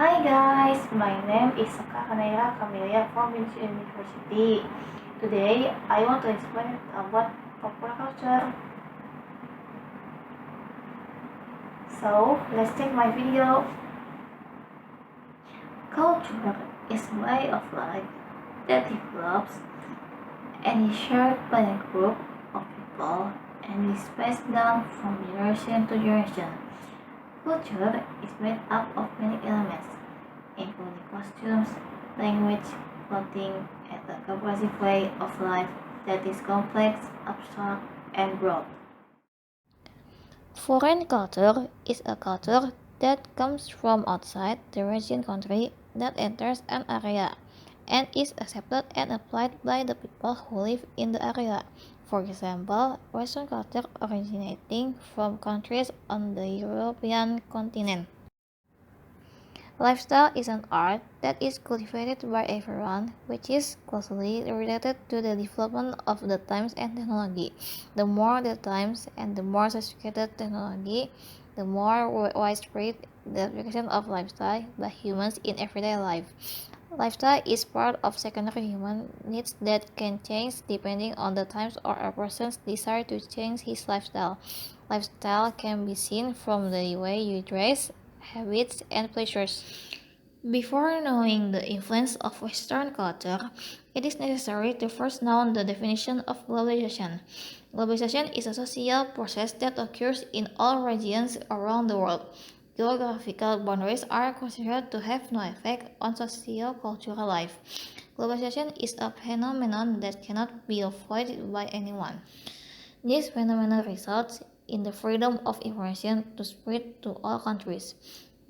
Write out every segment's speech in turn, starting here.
Hi guys, my name is Sekar from University. Today I want to explain about popular culture. So let's take my video. Culture is a way of life that develops and is shared by a group of people and is passed down from generation to generation. Culture is made up of many elements, including costumes, language, clothing, and a cohesive way of life that is complex, abstract, and broad. Foreign culture is a culture that comes from outside the region country that enters an area and is accepted and applied by the people who live in the area. For example, Western culture originating from countries on the European continent. Lifestyle is an art that is cultivated by everyone, which is closely related to the development of the times and technology. The more the times and the more sophisticated technology, the more widespread the application of lifestyle by humans in everyday life. Lifestyle is part of secondary human needs that can change depending on the times or a person's desire to change his lifestyle. Lifestyle can be seen from the way you dress, habits, and pleasures. Before knowing the influence of Western culture, it is necessary to first know the definition of globalization. Globalization is a social process that occurs in all regions around the world. Geographical boundaries are considered to have no effect on socio-cultural life. Globalization is a phenomenon that cannot be avoided by anyone. This phenomenon results in the freedom of information to spread to all countries.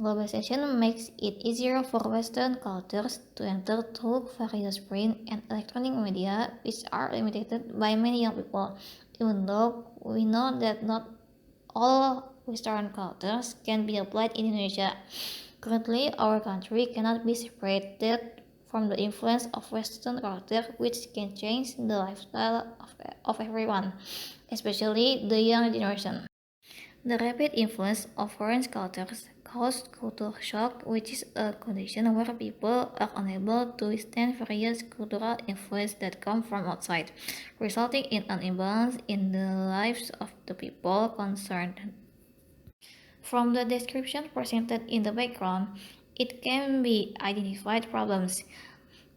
Globalization makes it easier for Western cultures to enter through various print and electronic media, which are limited by many young people, even though we know that not all Western cultures can be applied in Indonesia. Currently, our country cannot be separated from the influence of Western culture, which can change the lifestyle of everyone, especially the young generation. The rapid influence of foreign cultures caused culture shock, which is a condition where people are unable to withstand various cultural influences that come from outside, resulting in an imbalance in the lives of the people concerned. From the description presented in the background, it can be identified problems.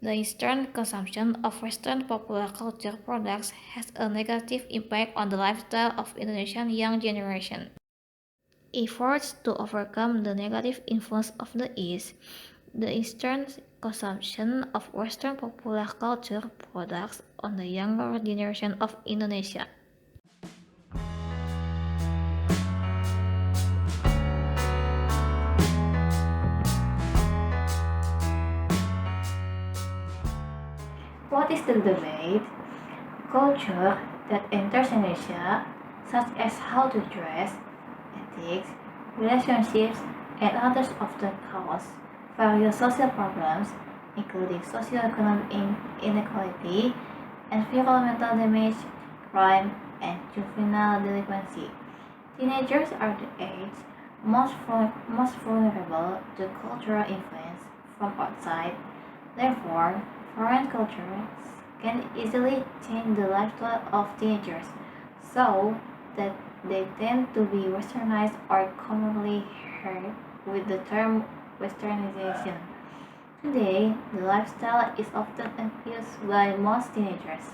The Eastern consumption of Western popular culture products has a negative impact on the lifestyle of Indonesian young generation. Efforts to overcome the negative influence of the East, the Eastern consumption of Western popular culture products on the younger generation of Indonesia. What is the debate? Culture that enters Indonesia, such as how to dress, ethics, relationships, and others often cause various social problems, including socioeconomic inequality, environmental damage, crime, and juvenile delinquency. Teenagers are the age most vulnerable to cultural influence from outside. Therefore, foreign cultures can easily change the lifestyle of teenagers, so that they tend to be westernized or commonly heard with the term westernization. Today, the lifestyle is often abused by most teenagers,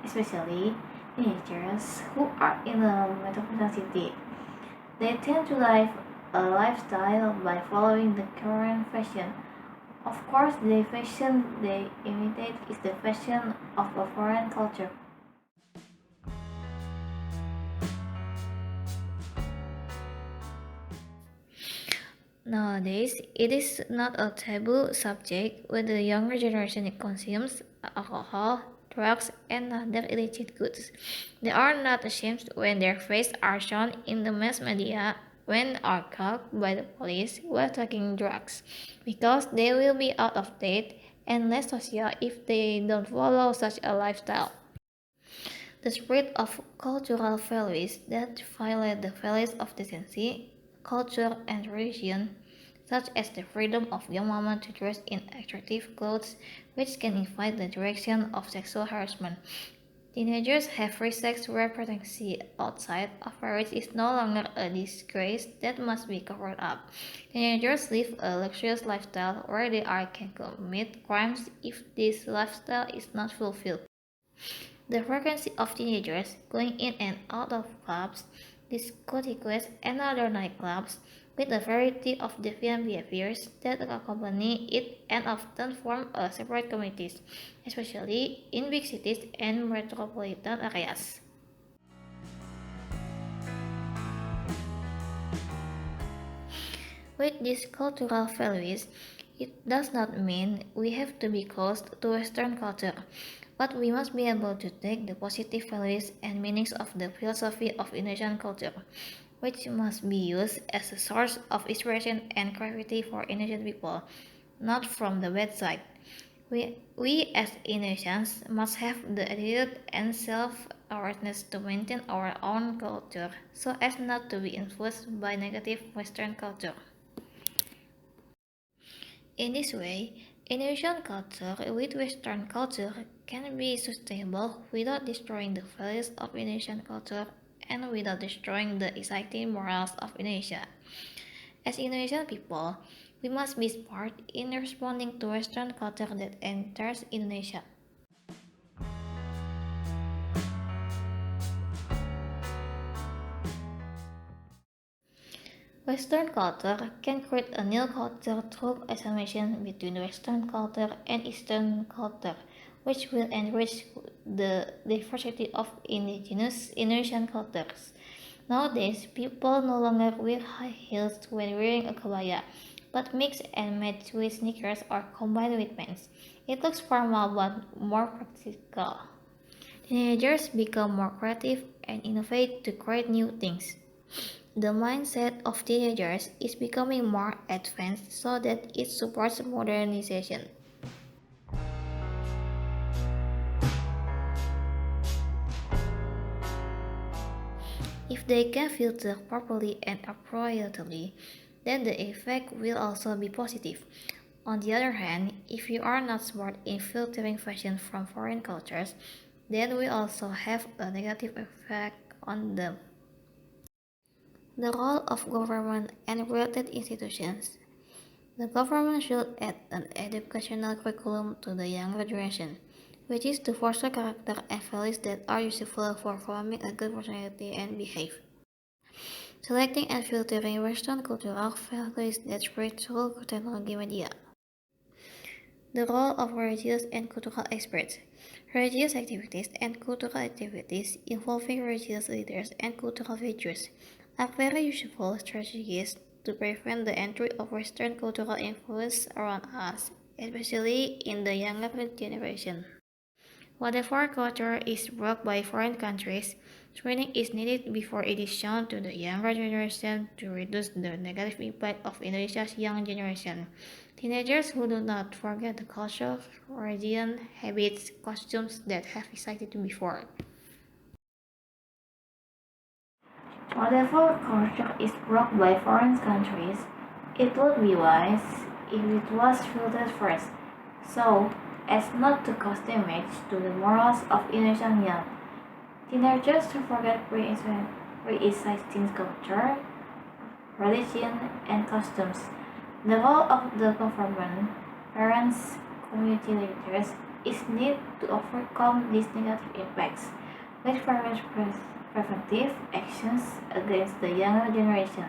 especially teenagers who are in a metropolitan city. They tend to live a lifestyle by following the current fashion. Of course, the fashion they imitate is the fashion of a foreign culture. Nowadays, it is not a taboo subject when the younger generation consumes alcohol, drugs, and other illicit goods. They are not ashamed when their faces are shown in the mass media when are caught by the police while taking drugs, because they will be out of date and less social if they don't follow such a lifestyle. The spread of cultural values that violate the values of decency, culture, and religion such as the freedom of young women to dress in attractive clothes, which can invite the direction of sexual harassment. Teenagers have free sex where pregnancy outside of marriage is no longer a disgrace that must be covered up. Teenagers live a luxurious lifestyle where they can commit crimes if this lifestyle is not fulfilled. The frequency of teenagers going in and out of clubs, discotheques, and other nightclubs, with a variety of deviant behaviors that accompany it and often form separate communities, especially in big cities and metropolitan areas. With these cultural values, it does not mean we have to be closed to Western culture, but we must be able to take the positive values and meanings of the philosophy of Indonesian culture, which must be used as a source of inspiration and creativity for Indonesian people, not from the bad side. We as Indonesians must have the attitude and self-awareness to maintain our own culture so as not to be influenced by negative Western culture. In this way, Indonesian culture with Western culture can be sustainable without destroying the values of Indonesian culture and without destroying the exciting morals of Indonesia. As Indonesian people, we must be smart in responding to Western culture that enters Indonesia. Western culture can create a new culture through assimilation between Western culture and Eastern culture, which will enrich the diversity of indigenous Indonesian cultures. Nowadays, people no longer wear high heels when wearing a kebaya, but mix and match with sneakers or combine with pants. It looks formal but more practical. Teenagers become more creative and innovate to create new things. The mindset of teenagers is becoming more advanced so that it supports modernization. If they can filter properly and appropriately, then the effect will also be positive. On the other hand, if you are not smart in filtering fashion from foreign cultures, then will also have a negative effect on them. The role of government and related institutions. The government should add an educational curriculum to the younger generation, which is to foster character and values that are useful for forming a good personality and behave. Selecting and filtering Western cultural values that spread through technology media. The role of religious and cultural experts. Religious activities and cultural activities involving religious leaders and cultural figures are very useful strategies to prevent the entry of Western cultural influence around us, especially in the younger generation. Whatever culture is brought by foreign countries, training is needed before it is shown to the younger generation to reduce the negative impact of Indonesia's young generation. Teenagers who do not forget the culture, religion, habits, costumes that have existed before. Whatever culture is brought by foreign countries, it would be wise if it was filtered first, so as not to cause damage to the morals of Indonesian young. Teenagers who forget pre-existing culture, religion, and customs. The role of the government, parents, community leaders is needed to overcome these negative impacts with various preventive actions against the younger generation.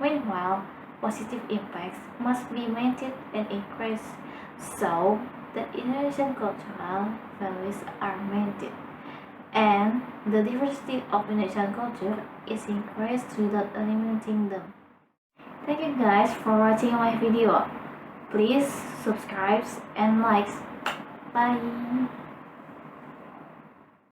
Meanwhile, positive impacts must be maintained and increased so that Indonesian cultural values are maintained and the diversity of Indonesian culture is increased without eliminating them. Thank you guys for watching my video. Please subscribe and like. Bye.